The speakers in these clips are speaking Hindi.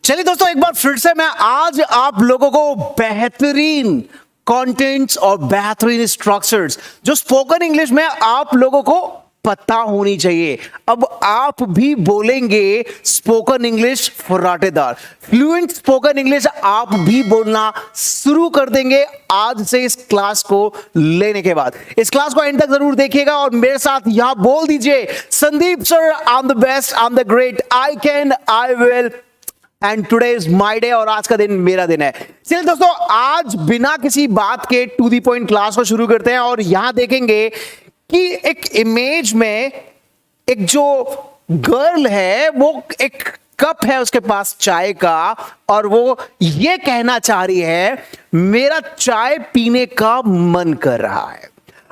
चलिए दोस्तों, एक बार फिर से मैं आज आप लोगों को बेहतरीन कंटेंट्स और बेहतरीन स्ट्रक्चर्स जो स्पोकन इंग्लिश में आप लोगों को पता होनी चाहिए। अब आप भी बोलेंगे स्पोकन इंग्लिश फर्राटेदार, फ्लुएंट स्पोकन इंग्लिश आप भी बोलना शुरू कर देंगे आज से इस क्लास को लेने के बाद। इस क्लास को एंड तक जरूर देखिएगा और मेरे साथ यहां बोल दीजिए, Sandeep sir, I am the best, I am the great, I can, I will and today is my day. और आज का दिन मेरा दिन है। चलिए दोस्तों, आज बिना किसी बात के टू द पॉइंट क्लास को शुरू करते हैं और यहां देखेंगे कि एक इमेज में एक जो गर्ल है वो एक कप है उसके पास चाय का और वो ये कहना चाह रही है मेरा चाय पीने का मन कर रहा है।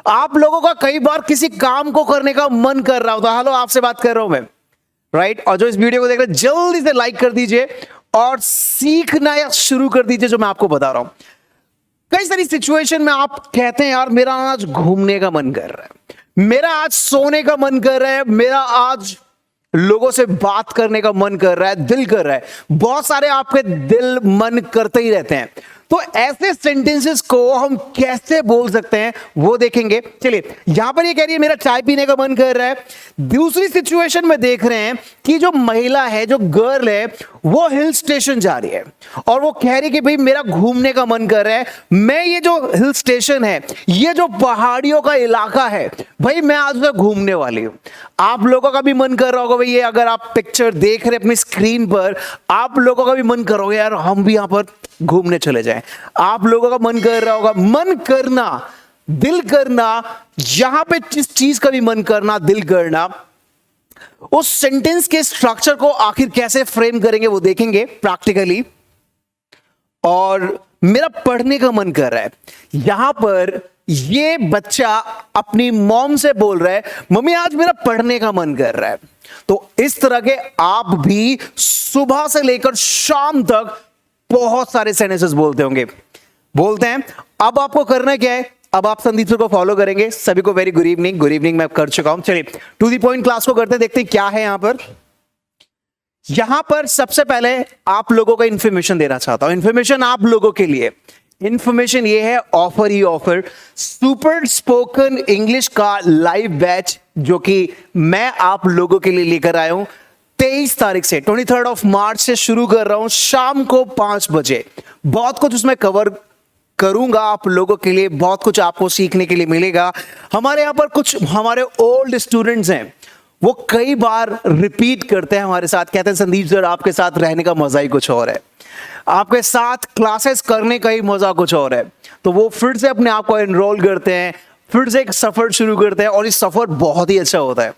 आप लोगों का कई बार किसी काम को करने का मन कर रहा होता है। हेलो, आपसे बात कर रहा हूं मैं, राइट? और जो इस वीडियो को देख रहे हैं जल्दी से लाइक कर दीजिए और सीखना या शुरू कर दीजिए जो मैं आपको बता रहा हूं। कई सारी सिचुएशन में आप कहते हैं यार मेरा आज घूमने का मन कर रहा है, मेरा आज सोने का मन कर रहा है, मेरा आज लोगों से बात करने का मन कर रहा है, दिल कर रहा है। बहुत सारे आपके दिल मन करते ही रहते हैं। तो ऐसे सेंटेंसेस को हम कैसे बोल सकते हैं वो देखेंगे। चलिए, यहां पर ये कह रही है मेरा चाय पीने का मन कर रहा है। दूसरी सिचुएशन में देख रहे हैं कि जो महिला है, जो गर्ल है, वो हिल स्टेशन जा रही है और वो कह रही है कि भाई मेरा घूमने का मन कर रहा है। मैं ये जो हिल स्टेशन है, ये जो पहाड़ियों का इलाका है, भाई मैं आज उसे घूमने वाली हूं। आप लोगों का भी मन कर रहा होगा भाई, ये अगर आप पिक्चर देख रहे हैं अपनी स्क्रीन पर, आप लोगों का भी मन कर रहा होगा यार हम भी यहां पर घूमने चले जाएं। आप लोगों का मन कर रहा होगा, मन करना, दिल करना, यहां पे जिस चीज का भी मन करना, दिल करना, उस सेंटेंस के स्ट्रक्चर को आखिर कैसे फ्रेम करेंगे वो देखेंगे प्रैक्टिकली। और मेरा पढ़ने का मन कर रहा है, यहां पर ये बच्चा अपनी मॉम से बोल रहा है मम्मी आज मेरा पढ़ने का मन कर रहा है। तो इस तरह के आप भी सुबह से लेकर शाम तक बहुत सारे सेंटेंसेस बोलते होंगे, बोलते हैं। अब आपको करना क्या है, अब आप संदीप सर को फॉलो करेंगे। सभी को very good evening. Good evening मैं कर चुका हूं। चलिए टू द पॉइंट क्लास को करते हैं, देखते हैं क्या है यहां पर सबसे पहले आप लोगों को इंफॉर्मेशन देना चाहता हूं। इंफॉर्मेशन आप लोगों के लिए, इंफॉर्मेशन ये है, ऑफर ही ऑफर, सुपर स्पोकन इंग्लिश का लाइव बैच जो कि मैं आप लोगों के लिए लेकर आया हूं। 23 तारीख से 23rd ऑफ मार्च से शुरू कर रहा हूं शाम को 5 बजे। बहुत कुछ उसमें कवर करूंगा आप लोगों के लिए, बहुत कुछ आपको सीखने के लिए मिलेगा। हमारे यहां पर कुछ हमारे ओल्ड स्टूडेंट्स हैं, वो कई बार रिपीट करते हैं हमारे साथ, कहते हैं संदीप सर आपके साथ रहने का मजा ही कुछ और है, आपके साथ क्लासेस करने का ही मजा कुछ और है। तो वो फिर से अपने आप को एनरोल करते हैं, फिर से एक सफर शुरू करते हैं और इस सफर बहुत ही अच्छा होता है।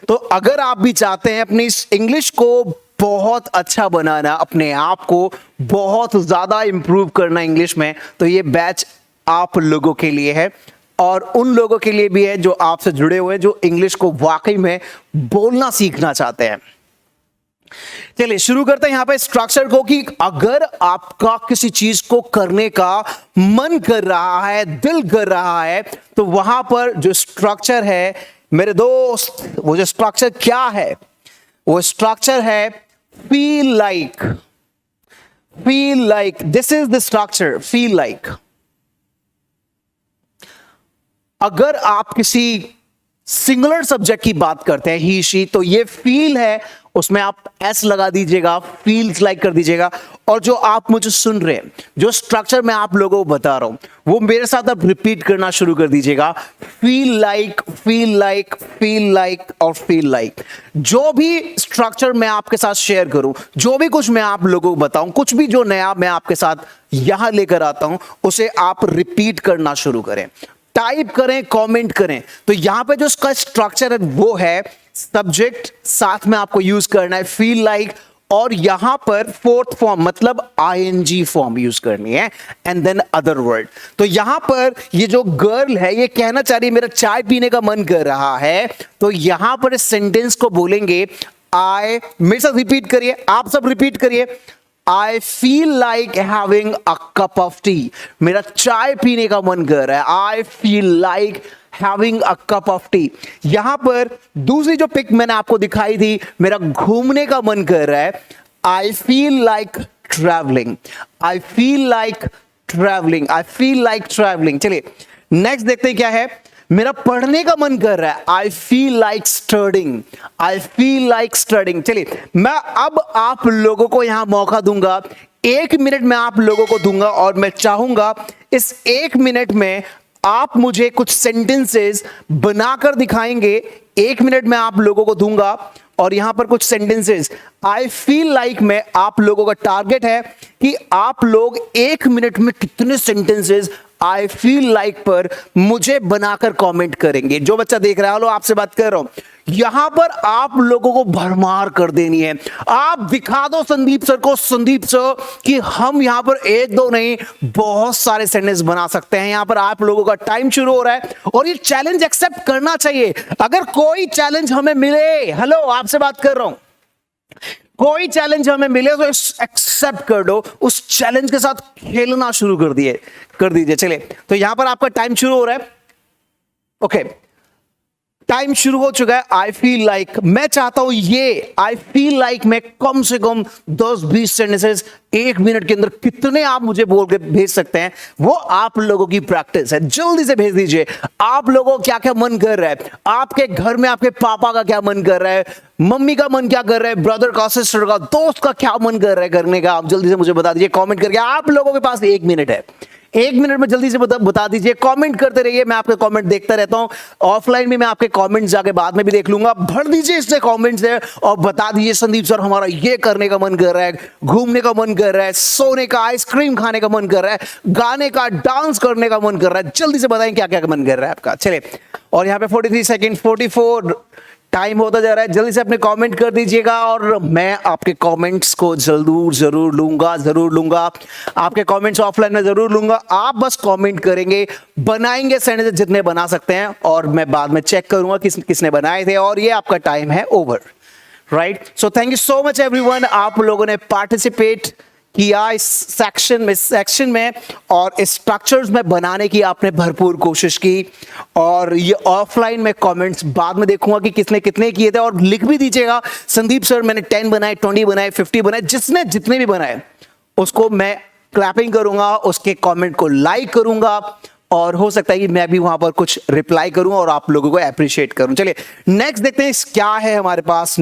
तो अगर आप भी चाहते हैं अपनी इंग्लिश को बहुत अच्छा बनाना, अपने आप को बहुत ज्यादा इंप्रूव करना इंग्लिश में, तो ये बैच आप लोगों के लिए है और उन लोगों के लिए भी है जो आपसे जुड़े हुए हैं, जो इंग्लिश को वाकई में बोलना सीखना चाहते हैं। चलिए शुरू करते हैं यहां पे स्ट्रक्चर को कि अगर आपका किसी चीज को करने का मन कर रहा है, दिल कर रहा है, तो वहां पर जो स्ट्रक्चर है मेरे दोस्त, वो जो स्ट्रक्चर क्या है, वो स्ट्रक्चर है feel like. Feel like, this is the structure, feel like. अगर आप किसी सिंगुलर सब्जेक्ट की बात करते हैं, ही शी, तो ये फील है, उसमें आप एस लगा दीजिएगा, फील्स लाइक कर दीजिएगा। और जो आप मुझे सुन रहे हैं, जो स्ट्रक्चर मैं आप लोगों को बता रहा हूं, वो मेरे साथ आप रिपीट करना शुरू कर दीजिएगा। Feel like, feel like, feel like और फील लाइक। जो भी स्ट्रक्चर मैं आपके साथ शेयर करूं, जो भी कुछ मैं आप लोगों को बताऊं, कुछ भी जो नया मैं आपके साथ यहां लेकर आता हूं, उसे आप रिपीट करना शुरू करें, टाइप करें, कमेंट करें। तो यहां पे जो इसका स्ट्रक्चर है वो है सब्जेक्ट, साथ में आपको यूज करना है फील लाइक, और यहां पर फोर्थ फॉर्म मतलब आईएनजी फॉर्म यूज करनी है, एंड देन अदर वर्ड। तो यहां पर ये जो गर्ल है ये कहना चाह रही है मेरा चाय पीने का मन कर रहा है, तो यहां पर इस सेंटेंस को बोलेंगे आई, मेरे साथ रिपीट करिए, आप सब रिपीट करिए, I feel like having a cup of tea. मेरा चाय पीने का मन कर रहा है। I feel like having a cup of tea. यहां पर दूसरी जो पिक मैंने आपको दिखाई थी, मेरा घूमने का मन कर रहा है, I feel like travelling, I feel like travelling, I feel like travelling. चलिए नेक्स्ट देखते हैं क्या है। मेरा पढ़ने का मन कर रहा है, I feel like studying, I feel like studying. चलिए मैं अब आप लोगों को यहां मौका दूंगा, 1 मिनट में आप लोगों को दूंगा और मैं चाहूंगा इस 1 मिनट में आप मुझे कुछ सेंटेंसेस बनाकर दिखाएंगे। 1 मिनट में आप लोगों को दूंगा और यहां पर कुछ सेंटेंसेस आई फील लाइक में आप लोगों का टारगेट है कि आप लोग 1 मिनट में कितने सेंटेंसेस आई फील लाइक पर मुझे बनाकर कमेंट करेंगे। जो बच्चा देख रहा है, लो आपसे बात कर रहा हूं, यहां पर आप लोगों को भरमार कर देनी है। आप दिखा दो संदीप सर को, संदीप सर कि हम यहां पर 1-2 नहीं बहुत सारे सेंटेंस बना सकते हैं। यहां पर आप लोगों का टाइम शुरू हो रहा है और ये चैलेंज एक्सेप्ट करना चाहिए। अगर कोई चैलेंज हमें मिले, हेलो आपसे बात कर रहा हूं, कोई चैलेंज हमें मिले तो एक्सेप्ट कर दो, उस चैलेंज के साथ खेलना शुरू कर दीजिए। चलिए तो यहां पर आपका टाइम शुरू हो रहा है। ओके टाइम शुरू हो चुका है। आई फील लाइक, मैं चाहता हूं ये आई फील लाइक में कम से कम 10-20 सेंटेंसेस 1 मिनट के अंदर कितने आप मुझे बोल के भेज सकते हैं, वो आप लोगों की प्रैक्टिस है। जल्दी से भेज दीजिए। आप लोगों को क्या क्या मन कर रहा है, आपके घर में आपके पापा का क्या मन कर रहा है, मम्मी का मन क्या कर रहा है, ब्रदर का, सिस्टर का, दोस्त का क्या मन कर रहा है करने का, आप जल्दी से मुझे बता दीजिए कमेंट करके। आप लोगों के पास 1 मिनट है, 1 मिनट में जल्दी से बता दीजिए। कमेंट करते रहिए, मैं आपके कमेंट देखता रहता हूं। ऑफलाइन में मैं आपके कमेंट्स जाके बाद में भी देख लूंगा। भर दीजिए इससे कमेंट्स से और बता दीजिए संदीप सर हमारा ये करने का मन कर रहा है, घूमने का मन कर रहा है, सोने का, आइसक्रीम खाने का मन कर रहा है, गाने का, डांस करने का मन कर रहा है। जल्दी से बताएं क्या क्या मन कर रहा है आपका। चलिए और यहाँ पे 43 सेकेंड 44 टाइम होता जा रहा है। जल्दी से अपने कमेंट कर दीजिएगा और मैं आपके कमेंट्स को जरूर लूंगा। आपके कमेंट्स ऑफलाइन में जरूर लूंगा। आप बस कमेंट करेंगे, बनाएंगे सेंटेंस जितने बना सकते हैं और मैं बाद में चेक करूंगा किसने बनाए थे और ये आपका टाइम है over. Right, so thank you so much everyone. आप लोगों ने पार्टिसिपेट किया इस सेक्शन में और स्ट्रक्चर्स में बनाने की आपने भरपूर कोशिश की। और ये ऑफलाइन में कमेंट्स बाद में देखूंगा कि किसने कितने किए थे और लिख भी दीजिएगा संदीप सर मैंने 10 बनाए, 20 बनाए, 50 बनाए, जिसने जितने भी बनाए उसको मैं क्लैपिंग करूंगा, उसके कमेंट को लाइक करूंगा और हो सकता है कि मैं भी वहां पर कुछ रिप्लाई करूं और आप लोगों को अप्रिशिएट करूं। चलिए नेक्स्ट देखते हैं क्या है हमारे पास।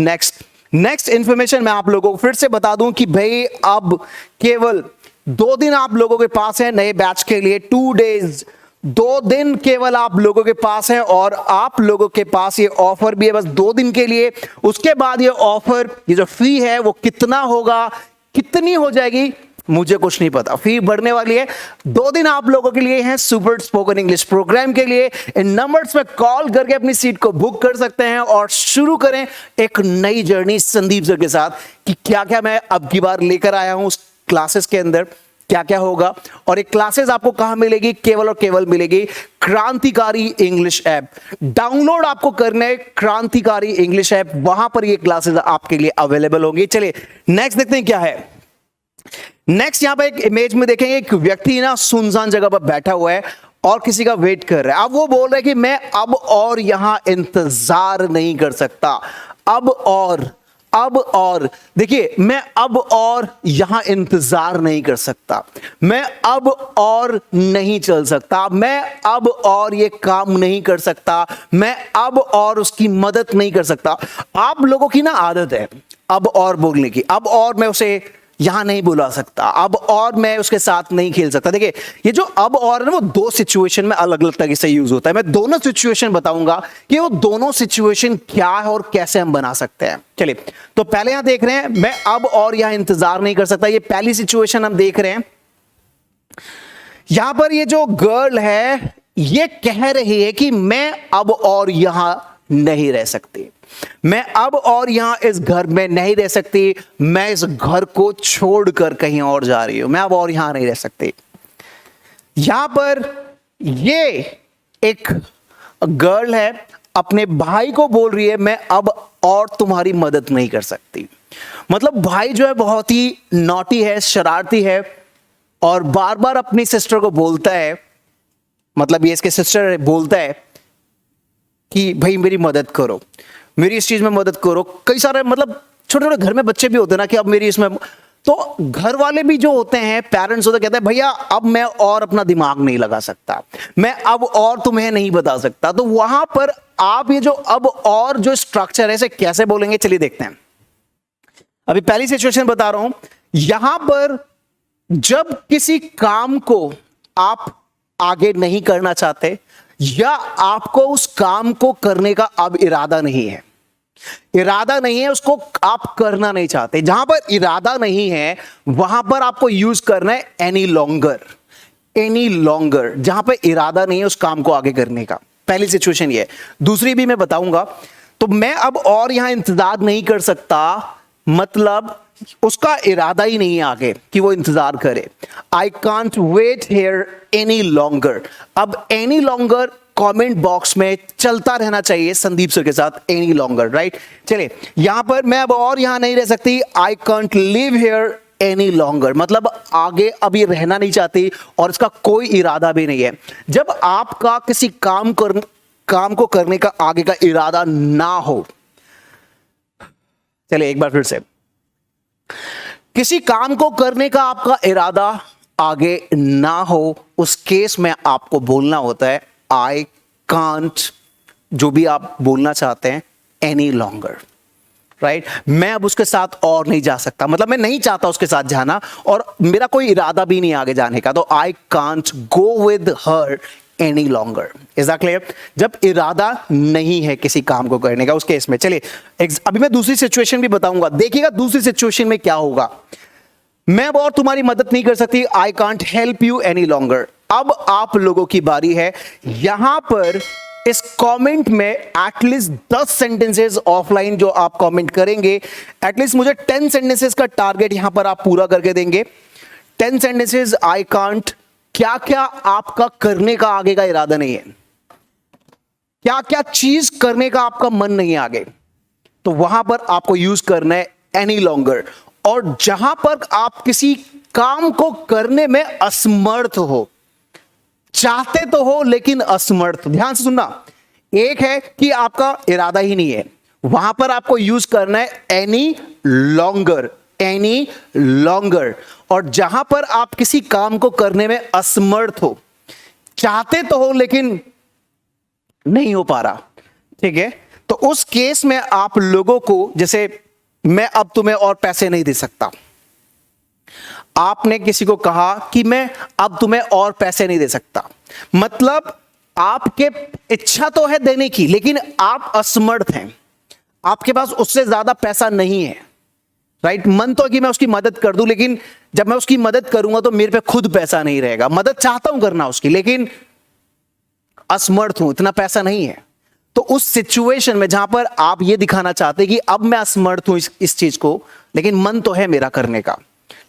नेक्स्ट इंफॉर्मेशन मैं आप लोगों को फिर से बता दूं कि भाई अब केवल 2 दिन आप लोगों के पास है नए बैच के लिए। 2 डेज, 2 दिन केवल आप लोगों के पास है और आप लोगों के पास ये ऑफर भी है बस 2 दिन के लिए। उसके बाद ये ऑफर, ये जो फी है वो कितना होगा, कितनी हो जाएगी मुझे कुछ नहीं पता। फी बढ़ने वाली है। 2 दिन आप लोगों के लिए हैं सुपर स्पोकन इंग्लिश प्रोग्राम के लिए। इन नंबर्स पे कॉल करके अपनी सीट को बुक कर सकते हैं और शुरू करें एक नई जर्नी संदीप सर के साथ कि क्या क्या मैं अब की बार लेकर आया हूं उस क्लासेस के अंदर, क्या क्या होगा। और एक क्लासेस आपको कहां मिलेगी, केवल और केवल मिलेगी क्रांतिकारी इंग्लिश ऐप। डाउनलोड आपको करना है क्रांतिकारी इंग्लिश ऐप, वहां पर ये क्लासेस आपके लिए अवेलेबल होंगी। चलिए नेक्स्ट देखते हैं क्या है। नेक्स्ट यहां पर एक इमेज में देखेंगे एक व्यक्ति ना सुनसान जगह पर बैठा हुआ है और किसी का वेट कर रहा है। अब वो बोल रहा है कि मैं अब और यहां इंतजार नहीं कर सकता। अब और देखिए, मैं अब और यहां इंतजार नहीं कर सकता, मैं अब और नहीं चल सकता, मैं अब और ये काम नहीं कर सकता, मैं अब और उसकी मदद नहीं कर सकता। आप लोगों की ना आदत है अब और बोलने की। अब और मैं उसे यहां नहीं बुला सकता, अब और मैं उसके साथ नहीं खेल सकता। देखिए ये जो अब और है ना वो 2 सिचुएशन में अलग अलग तरीके से यूज होता है। मैं दोनों सिचुएशन बताऊंगा कि वो दोनों सिचुएशन क्या है और कैसे हम बना सकते हैं। चलिए तो पहले यहां देख रहे हैं मैं अब और यहां इंतजार नहीं कर सकता। ये पहली सिचुएशन हम देख रहे हैं। यहां पर ये जो गर्ल है ये कह रही है कि मैं अब और यहां नहीं रह सकती, मैं अब और यहां इस घर में नहीं रह सकती, मैं इस घर को छोड़कर कहीं और जा रही हूं, मैं अब और यहां नहीं रह सकती। यहां पर ये एक गर्ल है अपने भाई को बोल रही है मैं अब और तुम्हारी मदद नहीं कर सकती। मतलब भाई जो है बहुत ही नॉटी है, शरारती है और बार बार अपनी सिस्टर को बोलता है, मतलब ये इसके सिस्टर बोलता है कि भाई मेरी मदद करो, मेरी इस चीज में मदद करो। कई सारे मतलब छोटे छोटे घर में बच्चे भी होते हैं ना कि अब मेरी इसमें, तो घर वाले भी जो होते हैं, पेरेंट्स होते, कहते हैं भैया अब मैं और अपना दिमाग नहीं लगा सकता, मैं अब और तुम्हें नहीं बता सकता। तो वहां पर आप ये जो अब और जो स्ट्रक्चर है इसे कैसे बोलेंगे, चलिए देखते हैं। अभी पहली सिचुएशन बता रहा हूं, यहां पर जब किसी काम को आप आगे नहीं करना चाहते या आपको उस काम को करने का अब इरादा नहीं है, इरादा नहीं है, उसको आप करना नहीं चाहते, जहां पर इरादा नहीं है वहां पर आपको यूज करना है एनी लॉन्गर। एनी लॉन्गर, जहां पर इरादा नहीं है उस काम को आगे करने का, पहली सिचुएशन ये है। दूसरी भी मैं बताऊंगा। तो मैं अब और यहां इंतजार नहीं कर सकता, मतलब उसका इरादा ही नहीं है आगे कि वो इंतजार करे। I can't wait here any longer. अब एनी लॉन्गर कमेंट बॉक्स में चलता रहना चाहिए संदीप सर के साथ, एनी लॉन्गर, राइट। चलिए यहां पर मैं अब और यहां नहीं रह सकती, I can't live here any longer, मतलब आगे अभी रहना नहीं चाहती और इसका कोई इरादा भी नहीं है। जब आपका किसी काम को करने का आगे का इरादा ना हो, चलिए एक बार फिर से, किसी काम को करने का आपका इरादा आगे ना हो, उस केस में आपको बोलना होता है आई कांट, जो भी आप बोलना चाहते हैं, एनी लॉन्गर, राइट। मैं अब उसके साथ और नहीं जा सकता, मतलब मैं नहीं चाहता उसके साथ जाना और मेरा कोई इरादा भी नहीं आगे जाने का, तो I can't go with her any longer. Is that clear? जब इरादा नहीं है किसी काम को करने का, उस केस में। चलिए अभी मैं दूसरी सिचुएशन भी बताऊंगा, देखिएगा दूसरी सिचुएशन में क्या होगा। मैं अब और तुम्हारी मदद नहीं कर सकती, I can't help you any longer. अब आप लोगों की बारी है। यहां पर इस कमेंट में एटलीस्ट 10 सेंटेंसेस ऑफलाइन जो आप कमेंट करेंगे, एटलीस्ट मुझे 10 सेंटेंसेस का टारगेट यहां पर आप पूरा करके देंगे। 10 सेंटेंसेस आई कांट, क्या क्या आपका करने का आगे का इरादा नहीं है, क्या क्या चीज करने का आपका मन नहीं है आगे, तो वहां पर आपको यूज करना है एनी लॉन्गर। और जहां पर आप किसी काम को करने में असमर्थ हो, चाहते तो हो लेकिन असमर्थ, ध्यान से सुनना, एक है कि आपका इरादा ही नहीं है, वहां पर आपको यूज करना है एनी लॉन्गर, एनी लॉन्गर। और जहां पर आप किसी काम को करने में असमर्थ हो, चाहते तो हो लेकिन नहीं हो पा रहा, ठीक है, तो उस केस में आप लोगों को, जैसे मैं अब तुम्हें और पैसे नहीं दे सकता, आपने किसी को कहा कि मैं अब तुम्हें और पैसे नहीं दे सकता, मतलब आपके इच्छा तो है देने की लेकिन आप असमर्थ हैं, आपके पास उससे ज्यादा पैसा नहीं है, राइट। मन तो है कि मैं उसकी मदद कर दूं, लेकिन जब मैं उसकी मदद करूंगा तो मेरे पे खुद पैसा नहीं रहेगा। मदद चाहता हूं करना उसकी, लेकिन असमर्थ हूं, इतना पैसा नहीं है। तो उस सिचुएशन में जहां पर आप ये दिखाना चाहते हैं कि अब मैं असमर्थ हूं इस चीज को, लेकिन मन तो है मेरा करने का,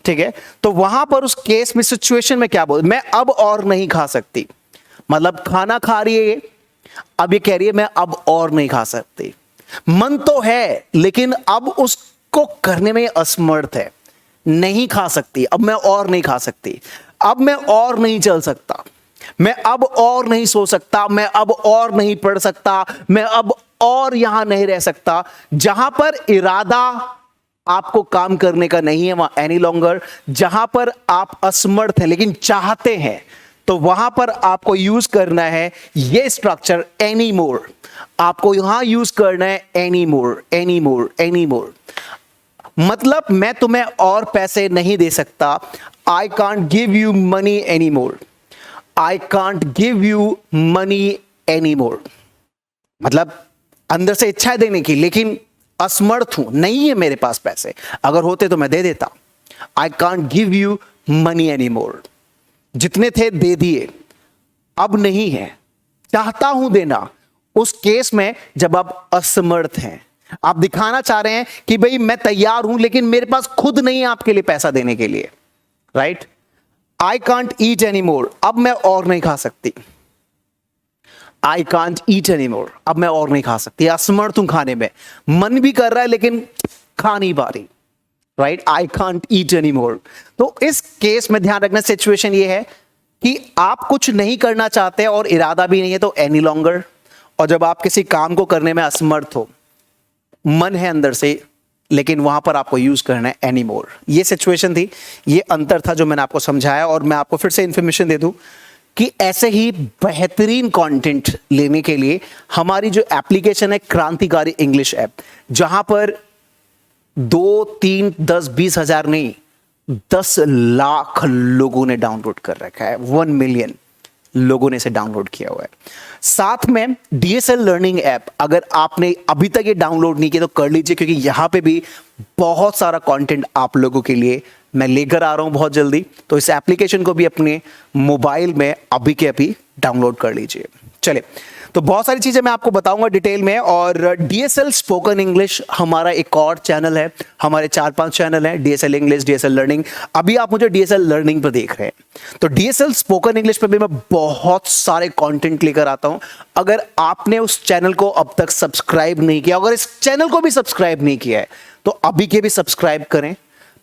ठीक है, तो वहां पर उस केस में, सिचुएशन में क्या बोल, मैं अब और नहीं खा सकती, मतलब खाना खा रही है, अब ये कह रही है मैं अब और नहीं खा सकती, मन तो है लेकिन अब उसको करने में असमर्थ है, नहीं खा सकती, अब मैं और नहीं खा सकती, अब मैं और नहीं चल सकता, मैं अब और नहीं सो सकता, मैं अब और नहीं पढ़ सकता, मैं अब और यहां नहीं रह सकता। जहां पर इरादा आपको काम करने का नहीं है वहां एनी लॉन्गर, जहां पर आप असमर्थ हैं लेकिन चाहते हैं, तो वहां पर आपको यूज करना है ये स्ट्रक्चर एनी मोर, आपको यहां यूज करना है any more, any more, any more, मतलब मैं तुम्हें और पैसे नहीं दे सकता, I can't give you money any more, I can't give you money any more, मतलब अंदर से इच्छा है देने की लेकिन असमर्थ हूं, नहीं है मेरे पास पैसे, अगर होते तो मैं दे देता, I can't give you money any more, जितने थे दे दिए, अब नहीं है, चाहता हूं देना, उस केस में जब आप असमर्थ हैं, आप दिखाना चाह रहे हैं कि भाई मैं तैयार हूं लेकिन मेरे पास खुद नहीं है आपके लिए पैसा देने के लिए, right. I can't eat any more, अब मैं और नहीं खा सकती, I can't eat any more, अब मैं और नहीं खा सकती, असमर्थ हूं खाने में, मन भी कर रहा है लेकिन खा नहीं पा रही, right, I can't eat any more. तो इस केस में ध्यान रखना, सिचुएशन ये है कि आप कुछ नहीं करना चाहते और इरादा भी नहीं है, तो एनी लॉन्गर, और जब आप किसी काम को करने में असमर्थ हो, मन है अंदर से लेकिन वहां पर आपको यूज करना है एनी मोर। ये सिचुएशन थी, ये अंतर था जो मैंने आपको समझाया। और मैं आपको फिर से इंफॉर्मेशन दे दूं कि ऐसे ही बेहतरीन कंटेंट लेने के लिए हमारी जो एप्लीकेशन है क्रांतिकारी इंग्लिश ऐप, जहां पर 2, 3, 10, 20 हजार नहीं 10 लाख लोगों ने डाउनलोड कर रखा है। 1 मिलियन लोगों ने इसे डाउनलोड किया हुआ है। साथ में डीएसएल लर्निंग ऐप, अगर आपने अभी तक ये डाउनलोड नहीं किया तो कर लीजिए, क्योंकि यहां पे भी बहुत सारा कंटेंट आप लोगों के लिए मैं लेकर आ रहा हूं बहुत जल्दी। तो इस एप्लीकेशन को भी अपने मोबाइल में अभी के अभी डाउनलोड कर लीजिए। चलिए, तो बहुत सारी चीजें मैं आपको बताऊंगा डिटेल में। और डीएसएल स्पोकन इंग्लिश हमारा एक और चैनल है, हमारे 4-5 चैनल हैं, डीएसएल इंग्लिश, डीएसएल लर्निंग। अभी आप मुझे डीएसएल लर्निंग पर देख रहे हैं, तो डीएसएल स्पोकन इंग्लिश पे भी मैं बहुत सारे कंटेंट लेकर आता हूं। अगर आपने उस चैनल को अब तक सब्सक्राइब नहीं किया, अगर इस चैनल को भी सब्सक्राइब नहीं किया है, तो अभी के भी सब्सक्राइब करें,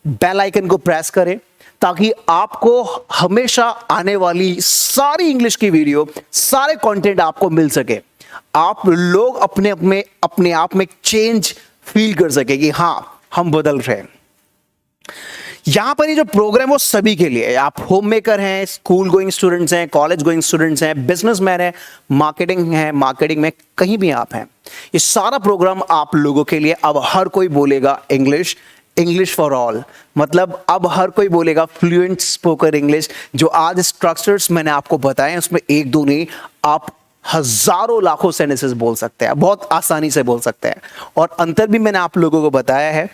बेल आइकन को प्रेस करें, ताकि आपको हमेशा आने वाली सारी इंग्लिश की वीडियो, सारे कंटेंट आपको मिल सके। आप लोग अपने आप में चेंज फील कर सके कि हां हम बदल रहे हैं। यहां पर ये जो प्रोग्राम वो सभी के लिए है। आप होम मेकर हैं, स्कूल गोइंग स्टूडेंट्स हैं, कॉलेज गोइंग स्टूडेंट्स हैं, बिजनेसमैन हैं, मार्केटिंग में कहीं भी आप हैं, ये सारा प्रोग्राम आप लोगों के लिए। अब हर कोई बोलेगा इंग्लिश फॉर ऑल, मतलब अब हर कोई बोलेगा फ्लुएंट स्पोकन इंग्लिश। जो आज स्ट्रक्चर्स मैंने आपको बताए उसमें 1-2 नहीं, आप हजारों लाखों सेंटेंसेस बोल सकते हैं, बहुत आसानी से बोल सकते हैं। और अंतर भी मैंने आप लोगों को बताया है।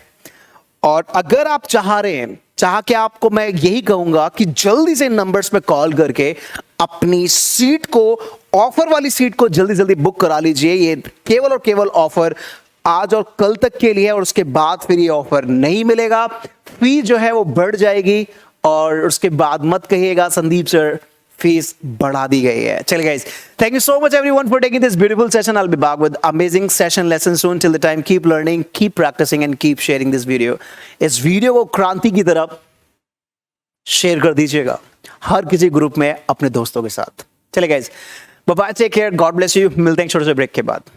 और अगर आप चाह के आपको मैं यही कहूंगा कि जल्दी से नंबर्स पे कॉल करके अपनी सीट को, ऑफर वाली सीट को जल्दी बुक करा लीजिए। ये केवल और केवल ऑफर आज और कल तक के लिए, और उसके बाद फिर ये ऑफर नहीं मिलेगा। फीस जो है वो बढ़ जाएगी, और उसके बाद मत कहिएगा संदीप सर फीस बढ़ा दी गई है। चलिए guys, thank you so much everyone for taking this beautiful session. I'll be back with amazing session lessons soon. Till the time, keep learning, keep practicing and keep sharing this video. इस वीडियो को क्रांति की तरफ शेयर कर दीजिएगा हर किसी ग्रुप में अपने दोस्तों के साथ। चलिए guys, bye bye, take care, God bless you. मिलते हैं छोटे से ब्रेक के बाद।